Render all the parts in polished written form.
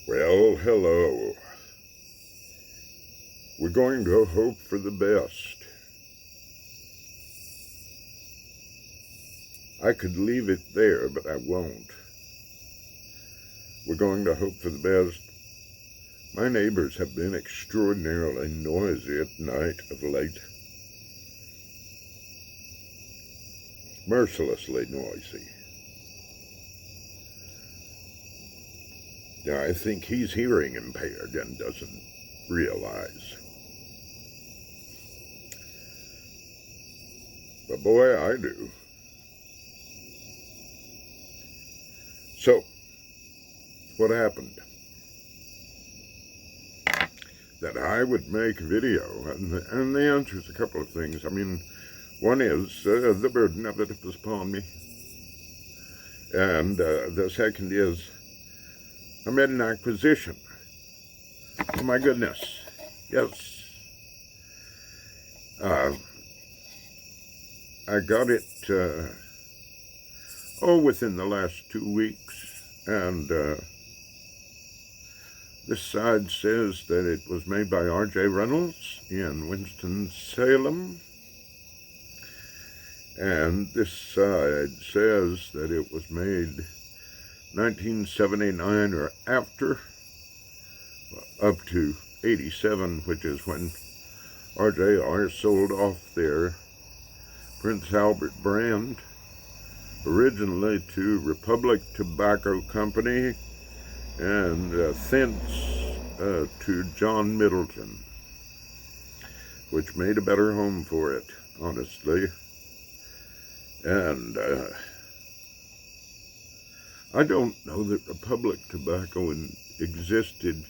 Well, hello. We're going to hope for the best. I could leave it there, but I won't. We're going to hope for the best. My neighbors have been extraordinarily noisy at night of late. Mercilessly noisy. Now, I think he's hearing impaired and doesn't realize. But boy, I do. So, what happened? That I would make a video, and the answer is a couple of things. I mean, one is the burden of it was upon me. And the second is I made an acquisition. Oh my goodness. Yes. I got it, within the last 2 weeks. And this side says that it was made by R.J. Reynolds in Winston-Salem. And this side says that it was made 1979 or after, up to 87, which is when RJR sold off their Prince Albert brand, originally to Republic Tobacco Company, and thence to John Middleton, which made a better home for it, honestly. And I don't know that Republic Tobacco existed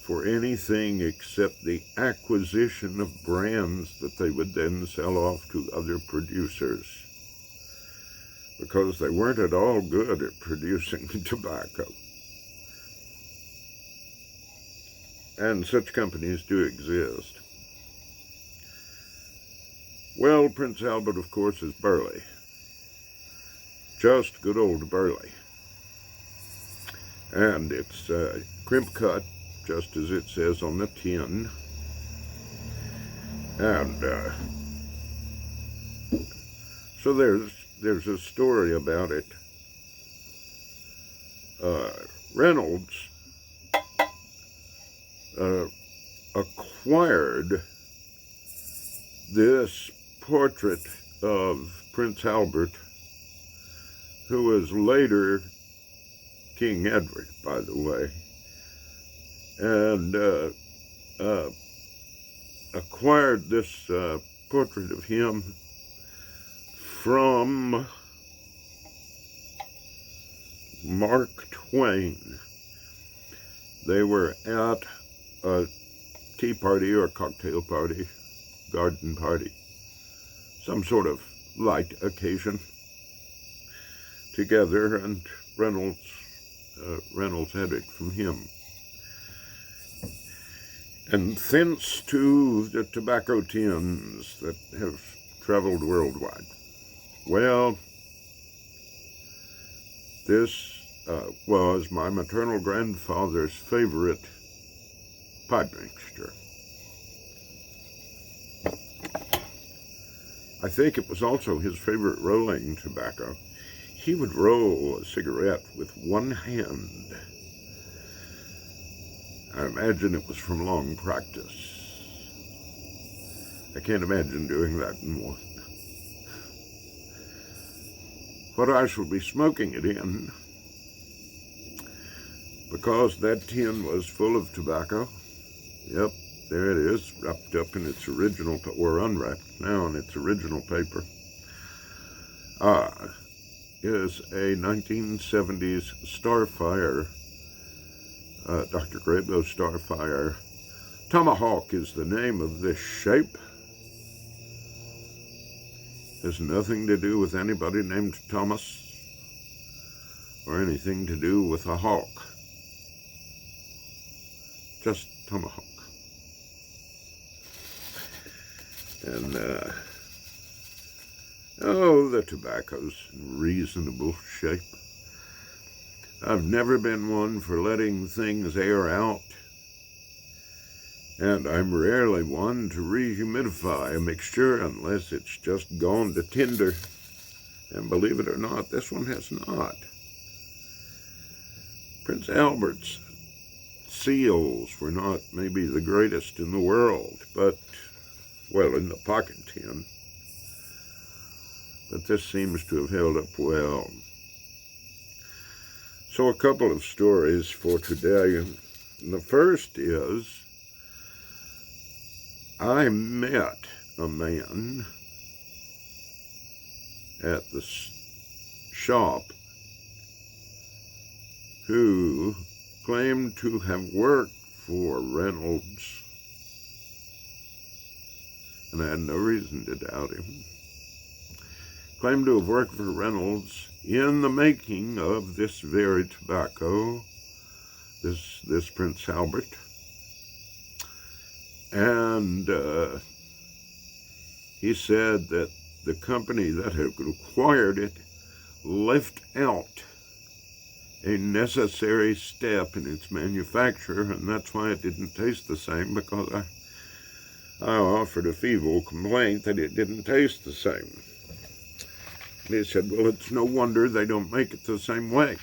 for anything except the acquisition of brands that they would then sell off to other producers, because they weren't at all good at producing tobacco. And such companies do exist. Well, Prince Albert, of course, is Burley. Just good old Burley. And it's crimp cut, just as it says on the tin. And so there's a story about it. Reynolds acquired this portrait of Prince Albert, who was later King Edward, by the way, and acquired this portrait of him from Mark Twain. They were at a tea party or cocktail party, garden party, some sort of light occasion together, and Reynolds had it from him. And thence to the tobacco tins that have traveled worldwide. Well, this was my maternal grandfather's favorite pipe mixture. I think it was also his favorite rolling tobacco. He would roll a cigarette with one hand. I imagine it was from long practice. I can't imagine doing that in one. What I shall be smoking it in, because that tin was full of tobacco. Yep, there it is, wrapped up in its original, or unwrapped now in its original paper. Is a 1970s Starfire, Dr. Grabo Starfire. Tomahawk is the name of this shape. Has nothing to do with anybody named Thomas, or anything to do with a hawk. Just Tomahawk. And, the tobacco's in reasonable shape. I've never been one for letting things air out, and I'm rarely one to rehumidify a mixture unless it's just gone to tinder. And believe it or not, this one has not. Prince Albert's seals were not maybe the greatest in the world, but, well, in the pocket tin. But this seems to have held up well. So a couple of stories for today. The first is, I met a man at the shop who claimed to have worked for Reynolds, and I had no reason to doubt him. Claimed to have worked for Reynolds in the making of this very tobacco, this Prince Albert. And he said that the company that had acquired it left out a necessary step in its manufacture, and that's why it didn't taste the same, because I offered a feeble complaint that it didn't taste the same. And he said, well, it's no wonder they don't make it the same way.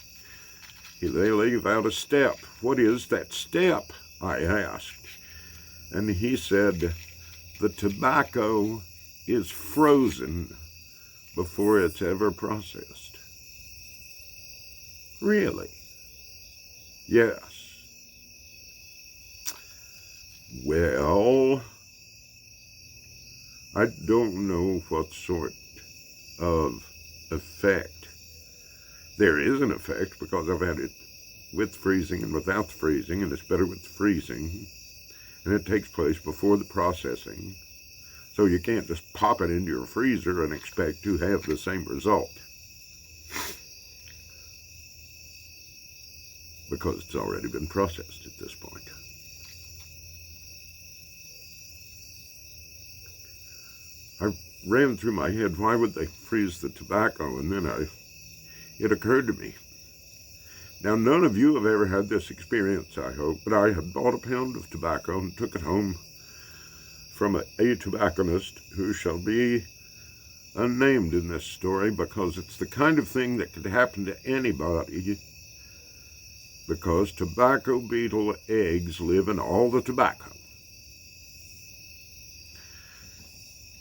They leave out a step. What is that step? I asked. And he said, the tobacco is frozen before it's ever processed. Really? Yes. Well, I don't know what sort of effect. There is an effect, because I've had it with freezing and without freezing, and it's better with freezing. And it takes place before the processing. So you can't just pop it into your freezer and expect to have the same result, because it's already been processed at this point. I ran through my head, why would they freeze the tobacco? And then it occurred to me. Now, none of you have ever had this experience, I hope, but I had bought a pound of tobacco and took it home from a tobacconist who shall be unnamed in this story, because it's the kind of thing that could happen to anybody, because tobacco beetle eggs live in all the tobacco.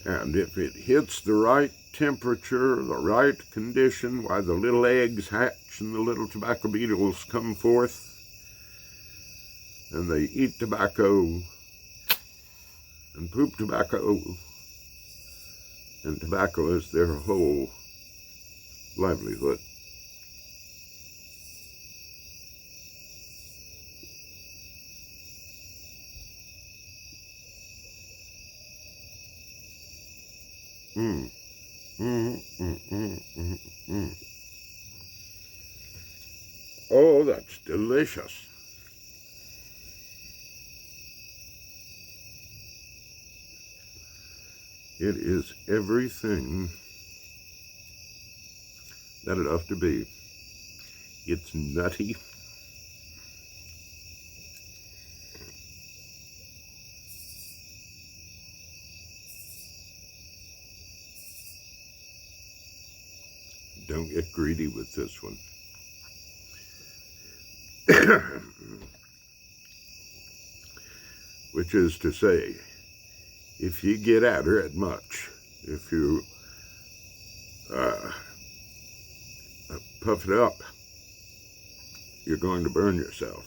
And if it hits the right temperature, the right condition, why the little eggs hatch and the little tobacco beetles come forth, and they eat tobacco and poop tobacco, and tobacco is their whole livelihood. Oh, that's delicious. It is everything that it ought to be. It's nutty. Don't get greedy with this one. Which is to say, if you get at her at much, if you puff it up, you're going to burn yourself.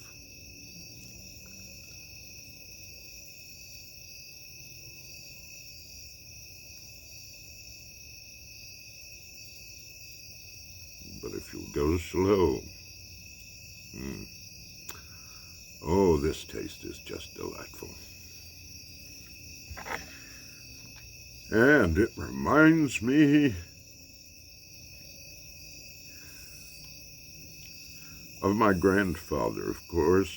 But if you go slow, oh, this taste is just delightful. And it reminds me of my grandfather, of course,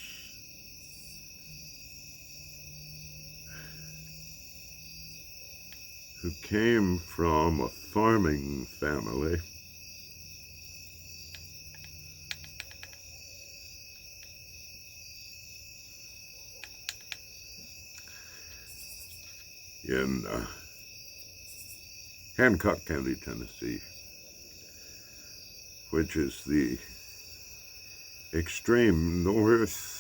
who came from a farming family in Hancock County, Tennessee, which is the extreme north,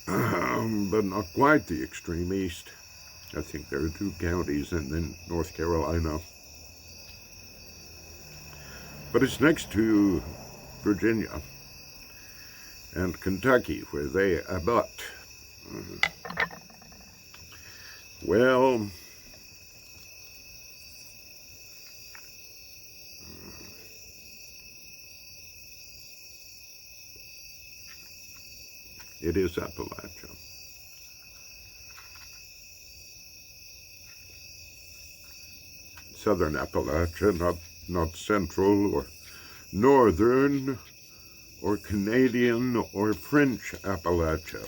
but not quite the extreme east. I think there are 2 counties in North Carolina. But it's next to Virginia and Kentucky, where they abut. Well, it is Appalachia. Southern Appalachia, not central or northern or Canadian or French Appalachia.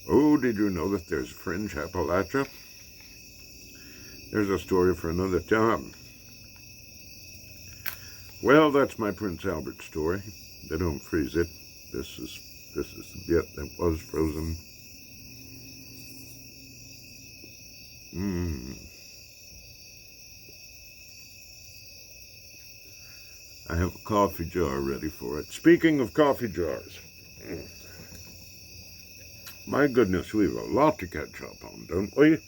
Oh, did you know that there's French Appalachia? There's a story for another time. Well, that's my Prince Albert story. They don't freeze it. This is the bit that was frozen. I have a coffee jar ready for it. Speaking of coffee jars, my goodness, we have a lot to catch up on, don't we?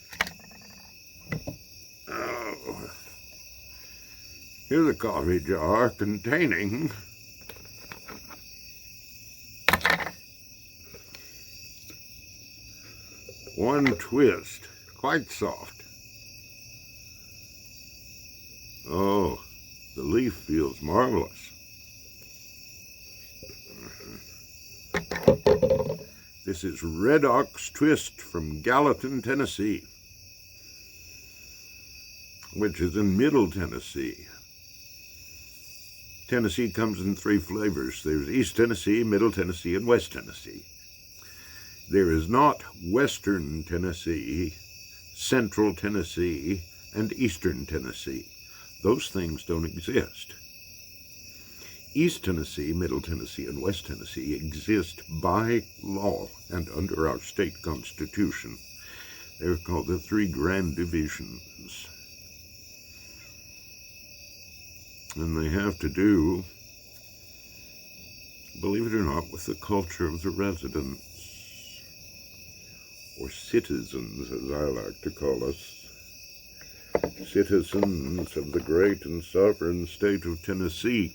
Oh. Here's a coffee jar containing one twist, quite soft. Oh, the leaf feels marvelous. This is Red Ox Twist from Gallatin, Tennessee, which is in Middle Tennessee. Tennessee comes in 3 flavors. There's East Tennessee, Middle Tennessee, and West Tennessee. There is not Western Tennessee, Central Tennessee, and Eastern Tennessee. Those things don't exist. East Tennessee, Middle Tennessee, and West Tennessee exist by law and under our state constitution. They're called the 3 grand divisions. And they have to do, believe it or not, with the culture of the residents, or citizens, as I like to call us. Citizens of the great and sovereign state of Tennessee.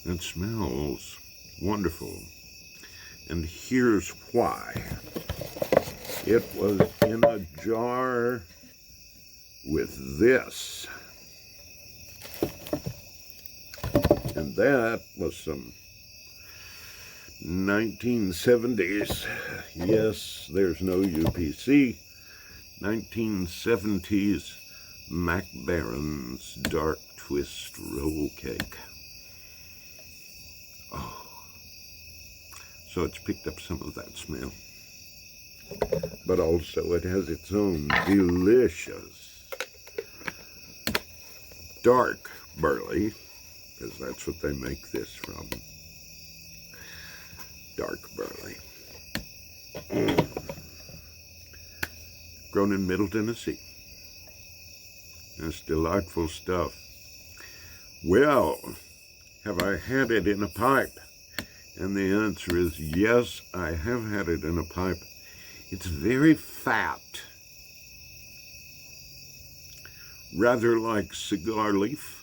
It smells wonderful. And here's why. It was in a jar with this. And that was some 1970s. Yes, there's no UPC. 1970s Mac Baron's Dark Twist Roll Cake. Oh. So it's picked up some of that smell. But also it has its own delicious dark barley, because that's what they make this from. Dark barley. Grown in Middle Tennessee. That's delightful stuff. Well, have I had it in a pipe? And the answer is yes, I have had it in a pipe. It's very fat. Rather like cigar leaf.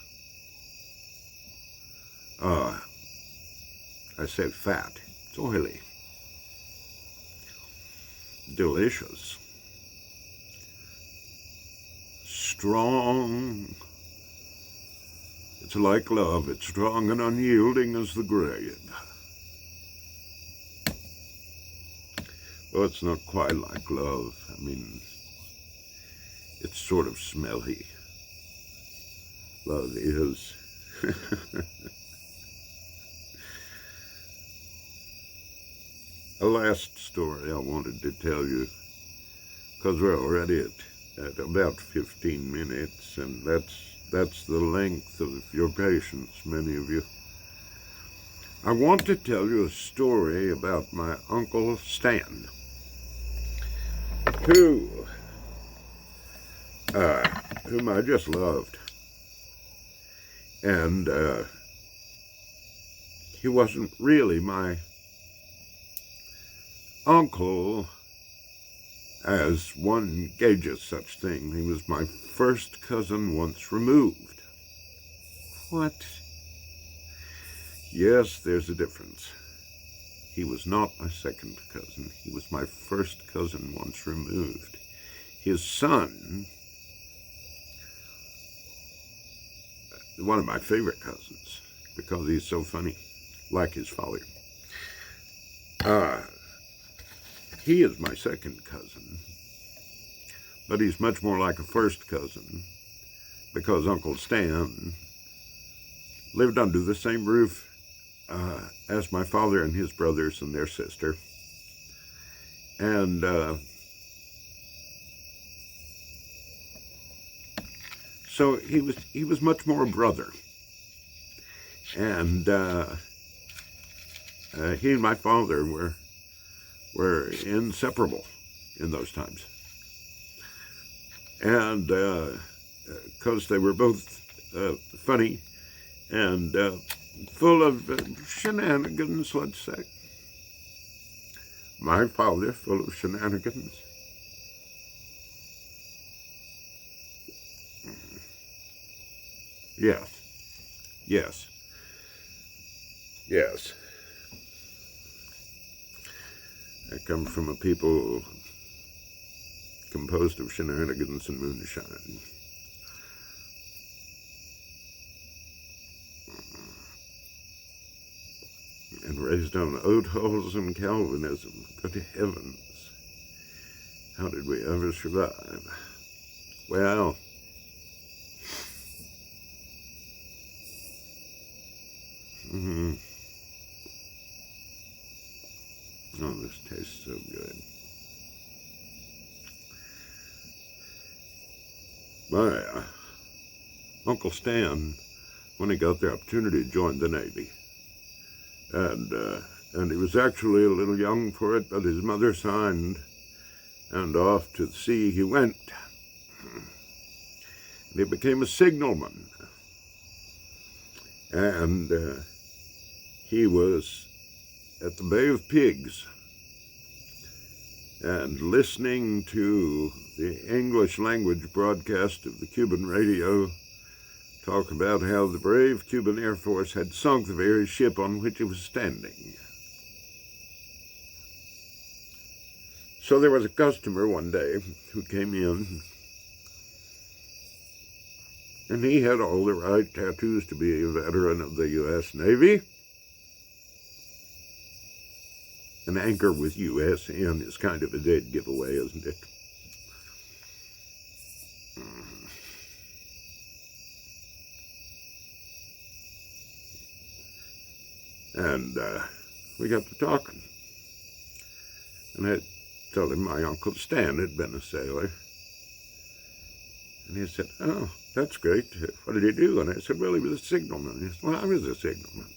I said fat. It's oily. Delicious. Strong. It's like love. It's strong and unyielding as the grave. Well, it's not quite like love. I mean, it's sort of smelly. Love is. A last story I wanted to tell you, because we're already at about 15 minutes, and that's the length of your patience, many of you. I want to tell you a story about my Uncle Stan, whom I just loved. And he wasn't really my uncle as one gauges such thing. He was my first cousin once removed. What? Yes, there's a difference. He was not my second cousin. He was my first cousin once removed. His son, one of my favorite cousins, because he's so funny, like his father. He is my second cousin, but he's much more like a first cousin, because Uncle Stan lived under the same roof as my father and his brothers and their sister. And so he was much more a brother. And he and my father were inseparable in those times. And because they were both funny and full of shenanigans, let's say. My father full of shenanigans. Yes. I come from a people composed of shenanigans and moonshine. And raised on oat hulls and Calvinism. Good heavens. How did we ever survive? Well, oh, this tastes so good. My Uncle Stan, when he got the opportunity, joined the Navy. And he was actually a little young for it, but his mother signed, and off to the sea he went. And he became a signalman. And he was at the Bay of Pigs and listening to the English language broadcast of the Cuban radio talk about how the brave Cuban Air Force had sunk the very ship on which it was standing. So there was a customer one day who came in, and he had all the right tattoos to be a veteran of the U.S. Navy. An anchor with USN is kind of a dead giveaway, isn't it? And we got to talking. And I told him my Uncle Stan had been a sailor. And he said, "Oh, that's great. What did he do?" And I said, "Well, he was a signalman." He said, "Well, I was a signalman."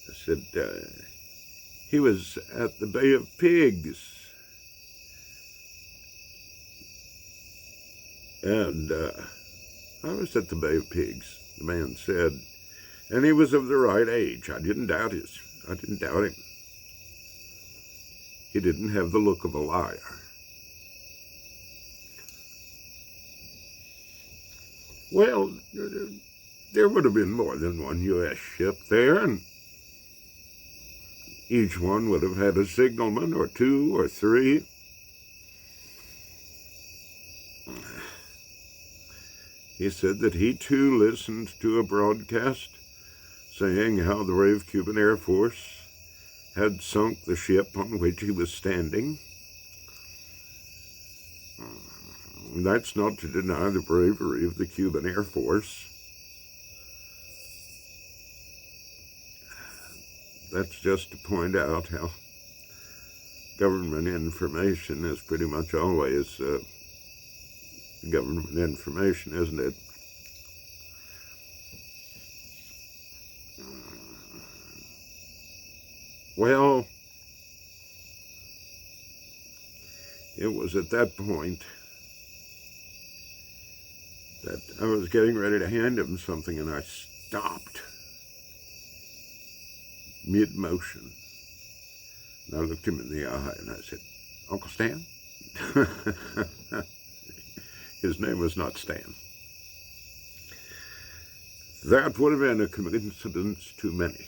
I said, "He was at the Bay of Pigs." And I was at the Bay of Pigs, the man said. And he was of the right age. I didn't doubt him. He didn't have the look of a liar. Well, there would have been more than one U.S. ship there, and each one would have had a signalman or two or three. He said that he too listened to a broadcast saying how the brave Cuban Air Force had sunk the ship on which he was standing. That's not to deny the bravery of the Cuban Air Force. That's just to point out how government information is pretty much always government information, isn't it? was at that point that I was getting ready to hand him something, and I stopped mid-motion. And I looked him in the eye and I said, "Uncle Stan?" His name was not Stan. That would have been a coincidence too many.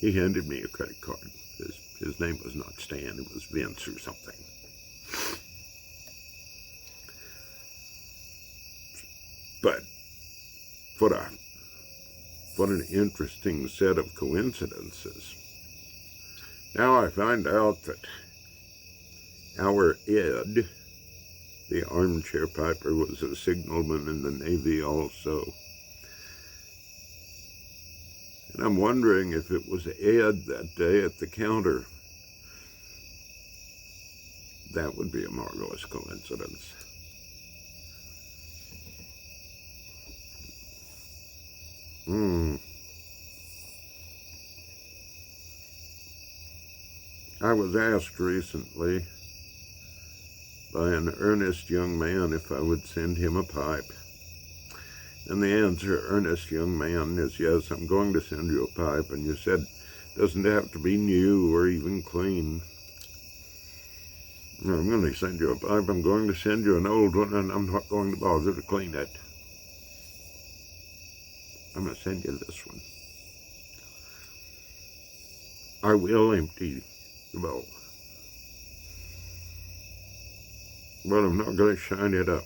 He handed me a credit card. His name was not Stan, it was Vince or something. But what an interesting set of coincidences. Now I find out that our Ed, the armchair piper, was a signalman in the Navy also. And I'm wondering if it was Ed that day at the counter. That would be a marvelous coincidence. I was asked recently by an earnest young man if I would send him a pipe. And the answer, earnest young man, is yes, I'm going to send you a pipe. And you said, doesn't have to be new or even clean. I'm going to send you a pipe. I'm going to send you an old one, and I'm not going to bother to clean it. I'm going to send you this one. I will empty the bowl, but I'm not going to shine it up.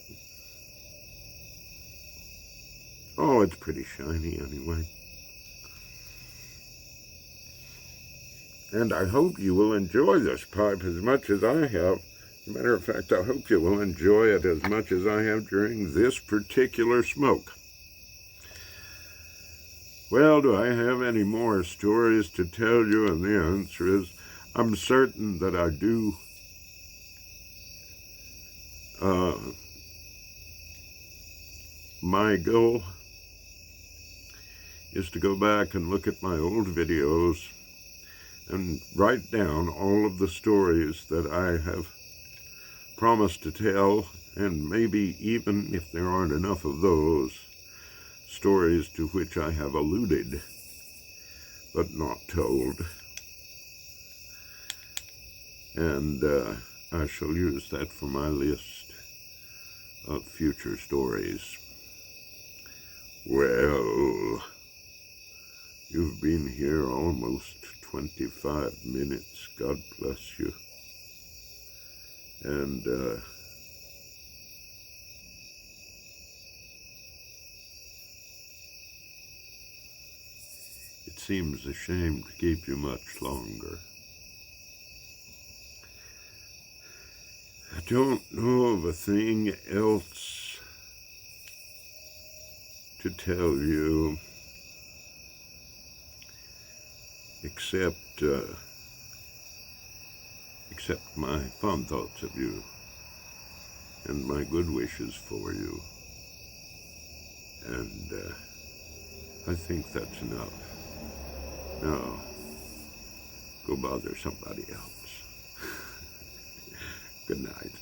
Oh, it's pretty shiny anyway. And I hope you will enjoy this pipe as much as I have. As a matter of fact, I hope you will enjoy it as much as I have during this particular smoke. Well, do I have any more stories to tell you? And the answer is, I'm certain that I do. My goal is to go back and look at my old videos and write down all of the stories that I have promised to tell, and maybe even, if there aren't enough of those, stories to which I have alluded but not told. And I shall use that for my list of future stories. Well, you've been here almost 25 minutes. God bless you. And it seems a shame to keep you much longer. I don't know of a thing else to tell you except my fond thoughts of you and my good wishes for you. And I think that's enough. Now, go bother somebody else. Good night.